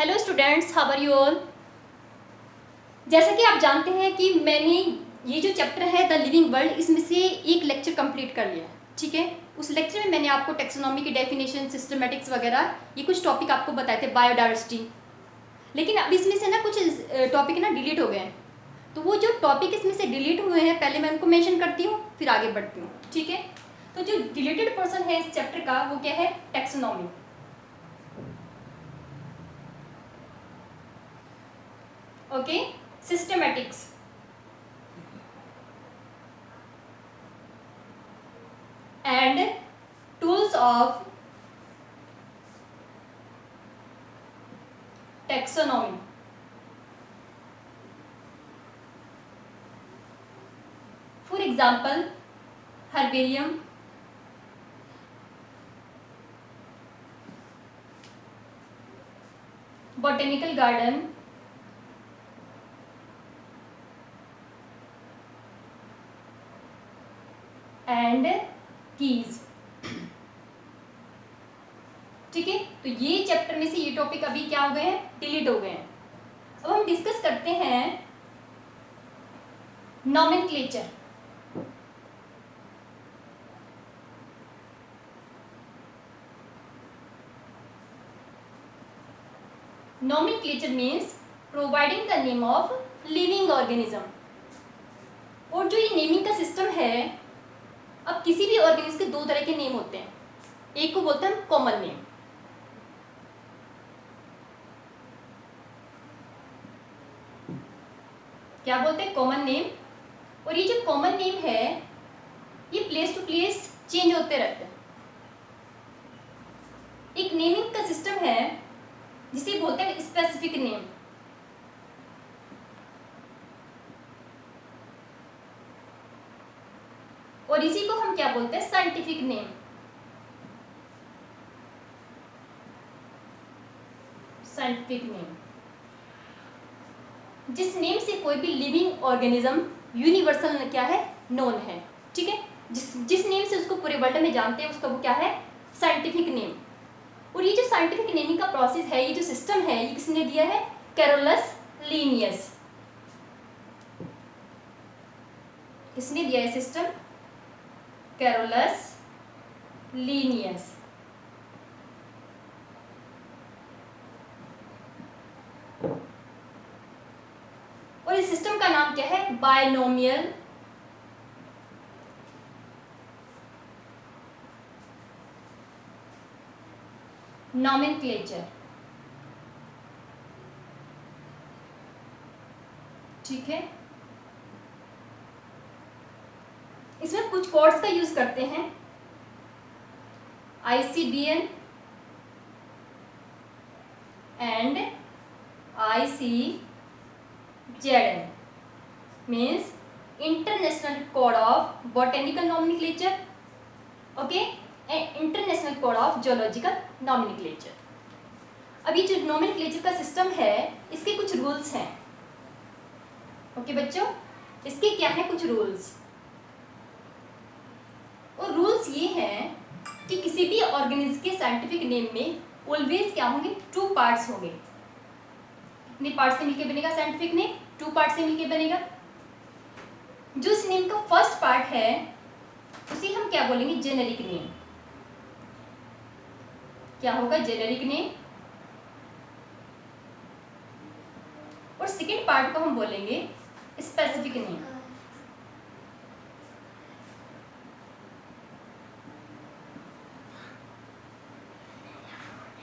Hello students, how are you all. जैसा कि आप जानते हैं कि मैंने ये जो चैप्टर है द लिविंग वर्ल्ड, इसमें से एक लेक्चर कंप्लीट कर लिया है। ठीक है, उस लेक्चर में मैंने आपको टेक्सोनॉमी की डेफिनेशन, सिस्टमेटिक्स वगैरह ये कुछ टॉपिक आपको बताए थे, बायोडाइवर्सिटी। लेकिन अब इसमें से ना कुछ टॉपिक ना डिलीट हो गए हैं। तो वो जो टॉपिक इसमें से डिलीट हुए हैं, पहले मैं उनको मेंशन करती हूँ, फिर आगे बढ़ती हूँ। ठीक है, तो जो डिलीटेड पोर्शन है इस चैप्टर का वो क्या है? Taxonomy. Okay, systematics, and tools of taxonomy. For example, herbarium, botanical garden, and keys. ठीक है, तो ये चैप्टर में से ये टॉपिक अभी क्या हो गए हैं? डिलीट हो गए हैं। अब हम डिस्कस करते हैं nomenclature. Nomenclature means providing the name of living organism. और जो ये नेमिंग का सिस्टम है, अब किसी भी ऑर्गेनिज्म के दो तरह के नेम होते हैं। एक को बोलते हैं कॉमन नेम, क्या बोलते हैं? Common name. और ये जो कॉमन नेम है ये प्लेस टू प्लेस चेंज होते रहते हैं। एक नेमिंग का सिस्टम है जिसे बोलते हैं स्पेसिफिक नेम। और इसी को हम क्या बोलते हैं? Scientific name. साइंटिफिक नेम, जिस नेम से कोई भी लिविंग ऑर्गेनिज्म यूनिवर्सल क्या है? नोन है। ठीक है, जिस नेम से उसको पूरे वर्ल्ड में जानते हैं उसका वो क्या है? Scientific name. और ये जो साइंटिफिक नेमिंग का प्रोसेस है, ये जो सिस्टम है, ये किसने दिया है? Carolus Linnaeus. किसने दिया है सिस्टम? Carolus Linnaeus. और इस सिस्टम का नाम क्या है? Binomial nomenclature. ठीक है, इसमें कुछ कोड्स का यूज करते हैं। ICBN and ICZN means international code of botanical nomenclature, okay, and international code of geological nomenclature. अब ये जो नॉमेनक्लेचर का सिस्टम है, इसके कुछ रूल्स हैं। ओके बच्चों, इसके क्या है? कुछ रूल्स। और रूल्स ये हैं कि किसी भी ऑर्गेनिज्म के साइंटिफिक नेम में ऑलवेज क्या होंगे? टू पार्ट्स होंगे। कितने पार्ट से मिलकर बनेगा साइंटिफिक नेम? टू पार्ट से मिलकर बनेगा। जो इस नेम का फर्स्ट पार्ट है उसे हम क्या बोलेंगे? Generic name. क्या होगा? Generic name. और सेकेंड पार्ट को हम बोलेंगे स्पेसिफिक नेम।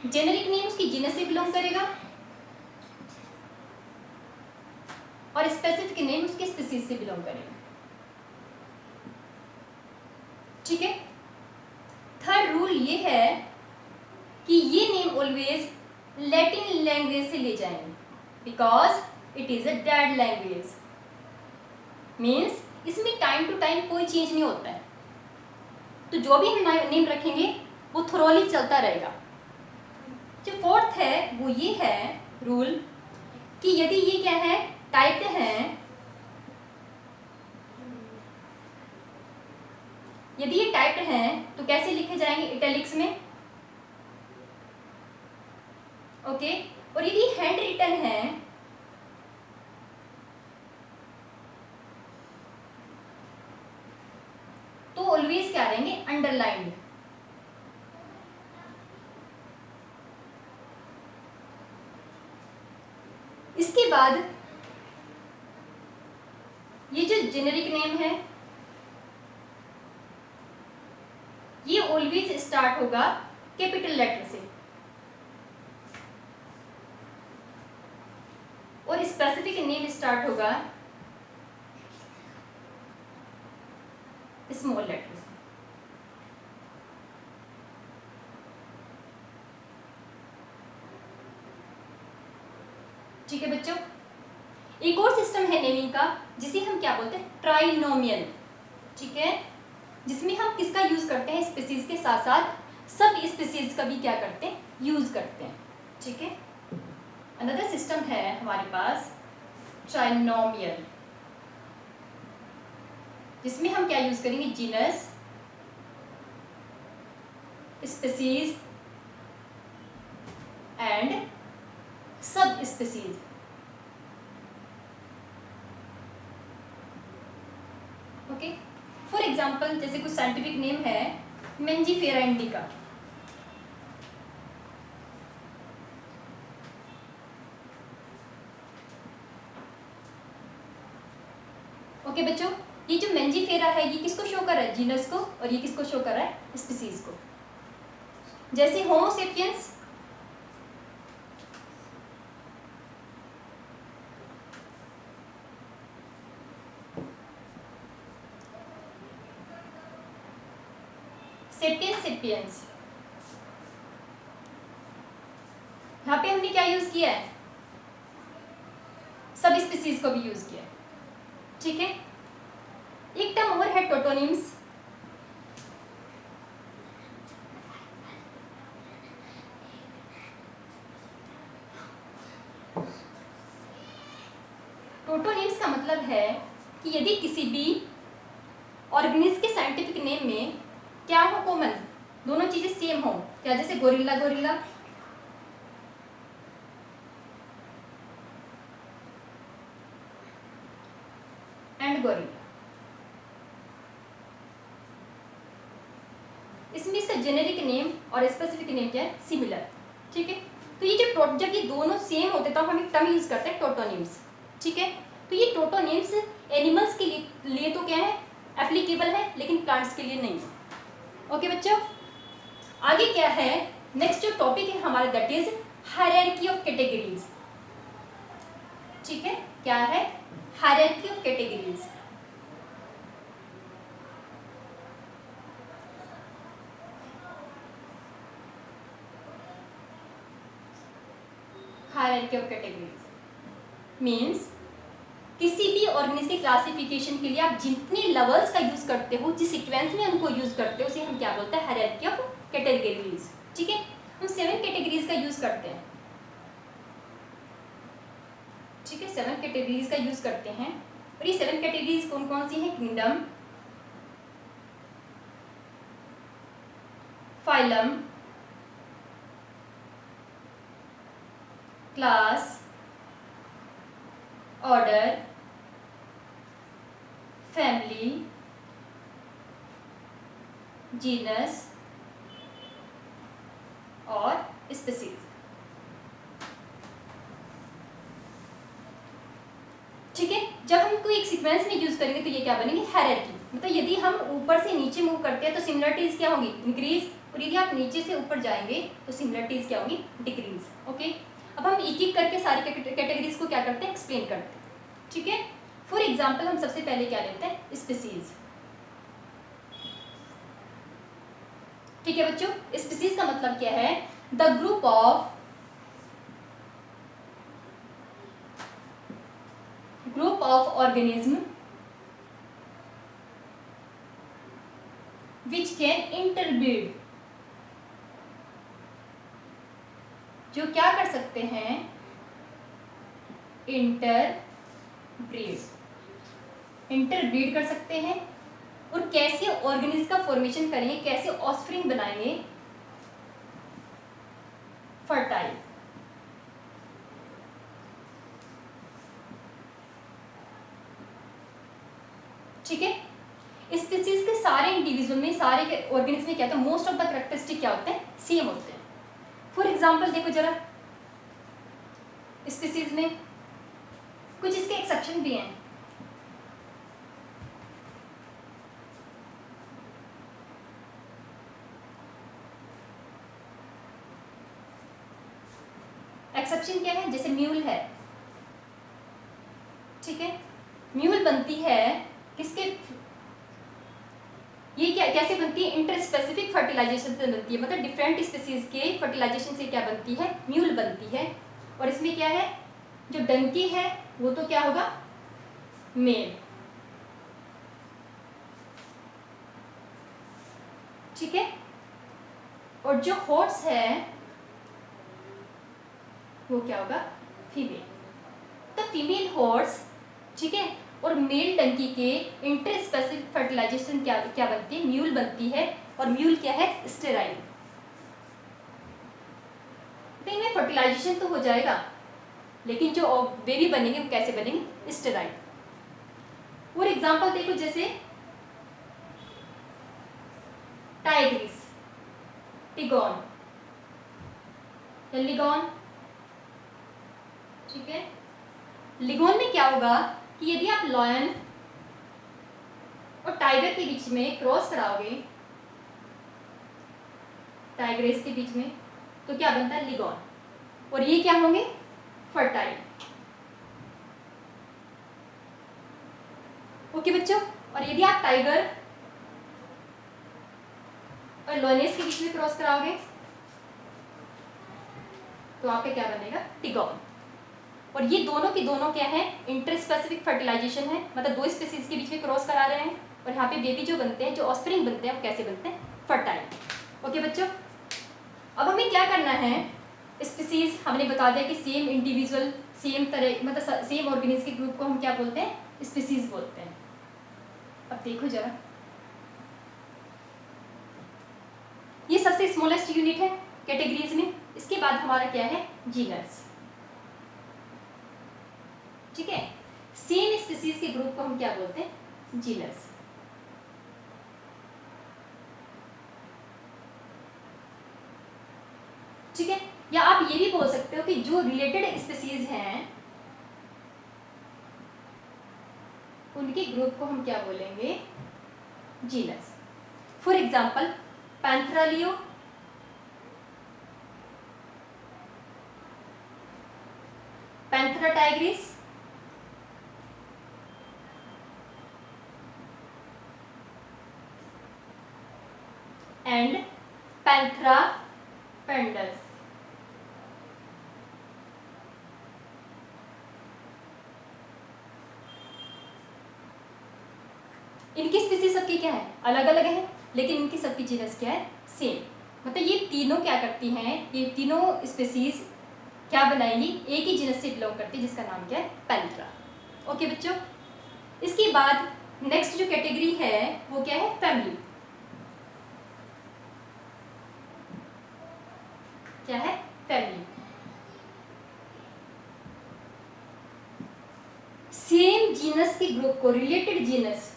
जेनेरिक नेम उसकी जीनस से बिलोंग करेगा और स्पेसिफिक नेम उसके स्पीसीज से बिलोंग करेगा। ठीक है, थर्ड रूल ये है कि ये नेम ऑलवेज लैटिन लैंग्वेज से ले जाएंगे, because it is a dead language. Means इसमें टाइम टू टाइम कोई चेंज नहीं होता है, तो जो भी हम नेम रखेंगे वो थोरोली चलता रहेगा। जो फोर्थ है वो ये है रूल कि यदि ये क्या है? टाइप्ड हैं, यदि ये टाइप्ड हैं तो कैसे लिखे जाएंगे? इटैलिक्स में। ओके। और यदि हैंड रिटन है तो ऑलवेज क्या रहेंगे, अंडरलाइंड। इसके बाद ये जो जेनेरिक नेम है ये ऑलवेज स्टार्ट होगा कैपिटल लेटर से, और स्पेसिफिक नेम स्टार्ट होगा स्मॉल लेटर से। ठीक है बच्चों। एक और सिस्टम है नेमिंग का जिसे हम क्या बोलते हैं, ट्राइनोमियल। ठीक है, जिसमें हम किसका यूज करते हैं, स्पीसीज के साथ साथ सब स्पीसीज का भी क्या करते हैं, यूज करते हैं। ठीक है, अनदर सिस्टम है हमारे पास ट्राइनोमियल, जिसमें हम क्या यूज करेंगे, genus, species and sub species. Okay, for example जैसे कुछ साइंटिफिक नेम है मेंजीफेरा इंडिका। ओके बच्चों, ये जो मेंजीफेरा है ये किसको शो कर रहा है, जीनस को, और ये किसको शो कर रहा है, स्पीसीज को। जैसे होमोसेपियंस, सेपियंस सेपियंस, यहाँ पे हमने क्या यूज किया है, सब स्पीसीज को भी यूज किया है। ठीक है, एक टर्म और है टोटोनिम्स। टोटोनिम्स का मतलब है कि यदि किसी भी ऑर्गेनिज्म के साइंटिफिक नेम में क्या हो कॉमन, दोनों चीजें सेम हो, क्या, जैसे गोरिल्ला गोरिल्ला, एंड गोरिल्ला, इसमें इसका जेनेरिक नेम और स्पेसिफिक नेम क्या है, सिमिलर। ठीक है, तो ये जो जब ये दोनों सेम होते तो हम एक टर्म यूज करते हैं टोटोनिम्स। ठीक है, तो ये टोटोनिम्स एनिमल्स के लिए तो क्या है, एप्लीकेबल है, लेकिन प्लांट्स के लिए नहीं। ओके बच्चों, आगे क्या है, नेक्स्ट जो टॉपिक है हमारा that is hierarchy of categories. ठीक है, क्या है, hierarchy of categories. Hierarchy of categories means किसी भी ऑर्गेनिज्म की क्लासिफिकेशन के लिए आप जितने लेवल्स का यूज करते हो, जिस सीक्वेंस में उनको यूज करते हो, उसे हम क्या बोलते हैं, हायरार्की ऑफ कैटेगरीज। ठीक है, हम 7 कैटेगरीज का यूज करते हैं। ठीक है, 7 कैटेगरीज का यूज करते हैं, और ये 7 कैटेगरीज कौन कौन सी हैं, kingdom, phylum, class, order, family, genus और स्पीसीज। ठीक है, जब हम कोई एक सीक्वेंस में यूज करेंगे तो ये क्या बनेगी, हायरार्की। मतलब यदि हम ऊपर से नीचे मूव करते हैं तो सिमिलरिटीज क्या होगी, इंक्रीज, और यदि आप नीचे से ऊपर जाएंगे तो सिमिलरिटीज क्या होगी, डिक्रीज। ओके, अब हम एक एक करके सारी कैटेगरीज को क्या करते हैं, एक्सप्लेन करते हैं। ठीक है, फॉर एग्जाम्पल हम सबसे पहले क्या लेते हैं, स्पीसीज। ठीक है बच्चों, स्पीसीज का मतलब क्या है, the group of organism which can interbreed, जो क्या कर सकते हैं, इंटरब्रीड कर सकते हैं। और कैसे ऑर्गेनिज्म का फॉर्मेशन करेंगे, कैसे ऑफस्प्रिंग बनाएंगे, फर्टाइल। ठीक है। स्पीसीज के सारे इंडिविजुअल में, सारे ऑर्गेनिज्म में क्या होता है, मोस्ट ऑफ द कैरेक्टरिस्टिक क्या होते हैं, सेम होते हैं। फॉर एग्जाम्पल देखो जरा, स्पीसीज में कुछ इसके एक्सेप्शन भी हैं। एक्सेप्शन क्या है, जैसे म्यूल है, ठीक है। म्यूल बनती है किसके, ये क्या कैसे बनती है, इंटरस्पेसिफिक फर्टिलाइजेशन से बनती है, मतलब डिफरेंट स्पीसीज के फर्टिलाइजेशन से क्या बनती है, म्यूल बनती है। और इसमें क्या है, जो डंकी है वो तो क्या होगा, मेल, ठीक है। और जो हॉर्स है वो क्या होगा, फीमेल। तो फीमेल हॉर्स, ठीक है, और मेल डंकी के इंटरस्पेसिफिक फर्टिलाइजेशन क्या क्या बनती है, म्यूल बनती है। और म्यूल क्या है, स्टेराइल। तो इनमें फर्टिलाइजेशन तो हो जाएगा, लेकिन जो बेबी बनेंगे वो कैसे बनेंगे, स्टेराइल। फॉर एग्जाम्पल देखो, जैसे टाइग्रिस, टिगोन, लिगोन, ठीक है। लिगोन में क्या होगा कि यदि आप लॉयन और टाइगर के बीच में क्रॉस कराओगे, टाइग्रेस के बीच में, तो क्या बनता है, लिगोन। और ये क्या होंगे, फर्टाइल। ओके बच्चों। और यदि आप टाइगर और लॉयनेस के बीच में क्रॉस कराओगे तो आपका क्या बनेगा, टिगोन। और ये दोनों की दोनों क्या है, इंटरस्पेसिफिक फर्टिलाइजेशन है, मतलब दो स्पीसीज के बीच में क्रॉस करा रहे हैं। और यहाँ पे बेबी जो बनते हैं, जो ऑस्प्रिंग बनते हैं, वो कैसे बनते हैं, फर्टाइल। ओके बच्चों, अब हमें क्या करना है, स्पीसीज हमने बता दिया कि सेम इंडिविजुअल, सेम तरह, मतलब सेम ऑर्गेनिज्म के ग्रुप को हम क्या बोलते हैं, स्पीसीज बोलते हैं। अब देखो जरा, ये सबसे स्मॉलेस्ट यूनिट है कैटेगरीज में। इसके बाद हमारा क्या है, जीनस, ठीक है। सेम स्पीसीज के ग्रुप को हम क्या बोलते हैं, जीनस। ठीक है। या आप ये भी बोल सकते हो कि जो रिलेटेड स्पीसीज हैं उनके ग्रुप को हम क्या बोलेंगे, genus. For example Panthera leo, Panthera tigris, and Panthera pardus. इनकी स्पीसीज सबकी क्या है, अलग अलग है, लेकिन इनकी सबकी जीनस क्या है, सेम। मतलब ये तीनों क्या करती हैं, ये तीनों स्पीसीज क्या बनाएंगी, एक ही जीनस से बिलोंग करती है, जिसका नाम क्या है, पैंथेरा। ओके बच्चों। इसके बाद नेक्स्ट जो कैटेगरी है वो क्या है, फैमिली। क्या है, फैमिली। सेम जीनस के ग्रुप को, रिलेटेड जीनस,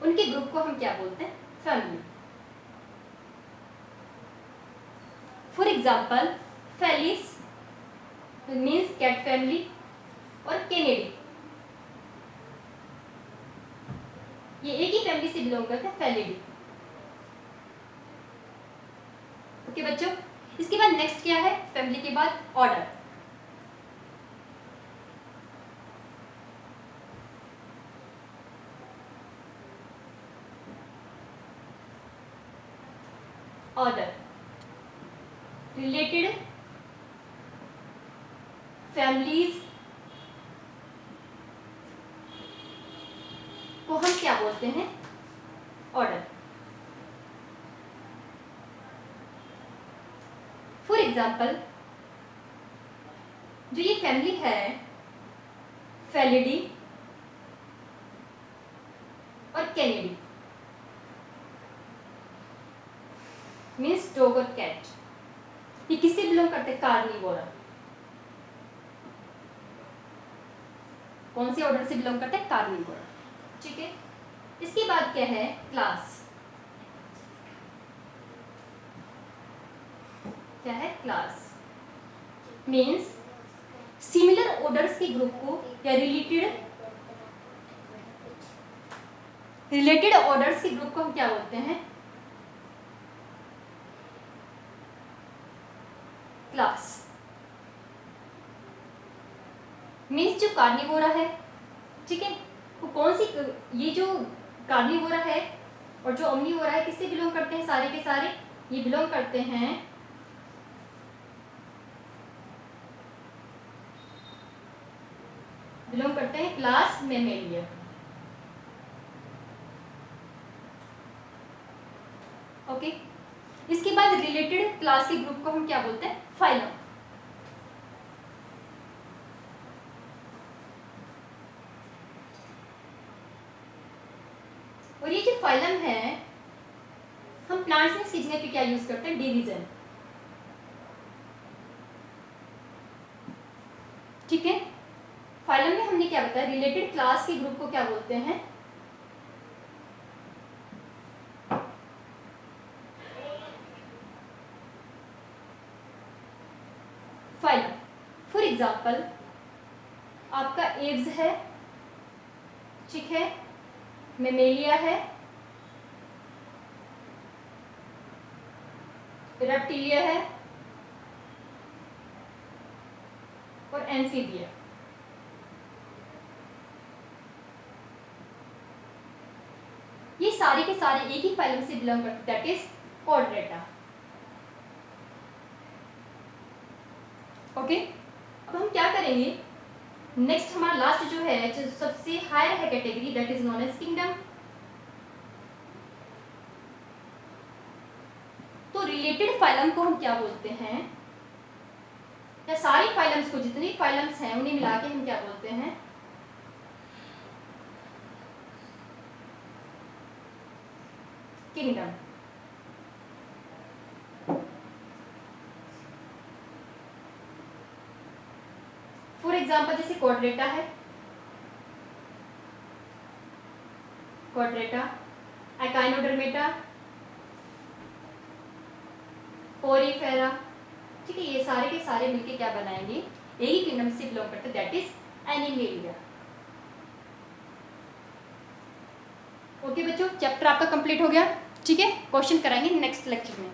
उनके ग्रुप को हम क्या बोलते हैं, family. For example felis means cat family, और केनेडी, ये एक ही फैमिली से बिलोंग करते हैं, फेलिडी। ओके बच्चों। इसके बाद नेक्स्ट क्या है, फैमिली के बाद ऑर्डर। ऑर्डर रिलेटेड फैमिलीज को हम क्या बोलते हैं, ऑर्डर। फॉर एग्जाम्पल जो ये फैमिली है, फेलिडी और कैनिडी, मीन्स डॉग और कैट, ये किससे बिलोंग करते हैं, कार्निवोरा। कौन से ऑर्डर से बिलोंग करते हैं? कार्निवोरा। ठीक है, इसके बाद क्या है? क्लास। क्या है? क्लास मीन्स सिमिलर ऑर्डर्स के ग्रुप को या रिलेटेड ऑर्डर्स के ग्रुप को हम क्या बोलते हैं? क्लास। मीन्स जो कार्निवोरा है, ठीक है, वो कौन सी, ये जो कार्निवोरा है और जो ओमनीवोरा है किससे बिलोंग करते हैं? सारे के सारे ये बिलोंग करते हैं क्लास मैमेलिया। ओके, इसके बाद रिलेटेड क्लास के ग्रुप को हम क्या बोलते हैं? फाइलम। और ये जो फाइलम है, हम प्लांट्स में सीखने पे क्या यूज करते हैं? डिवीजन। ठीक है, फाइलम में हमने क्या बताया? रिलेटेड क्लास के ग्रुप को क्या बोलते हैं? फाइलम। फॉर एग्जाम्पल आपका एव्स है, ठीक है, मेमेलिया है, रेप्टिलिया है और एम्फीबिया। ये सारे के सारे एक ही फाइलम से बिलोंग करते हैं, दैट इज कॉर्डेटा। ओके, अब हम क्या करेंगे? नेक्स्ट हमारा लास्ट जो है, जो सबसे हायर है category, that is known as kingdom. तो रिलेटेड फाइलम को हम क्या बोलते हैं? या सारी फाइलम्स को, जितनी फाइलम्स हैं उन्हें मिला के हम क्या बोलते हैं? किंगडम। फॉर एग्जाम्पल जैसे क्वाड्रेटा है, क्वाड्रेटा, एकाइनोडर्मेटा, पोरीफेरा। ठीक है, ये सारे के सारे मिलके क्या बनाएंगे? एक ही किंगडम से बिलोंग करते हैं, दैट इज एनिमेलिया। ओके बच्चों, चैप्टर आपका कंप्लीट हो गया। ठीक है, क्वेश्चन कराएंगे नेक्स्ट लेक्चर में।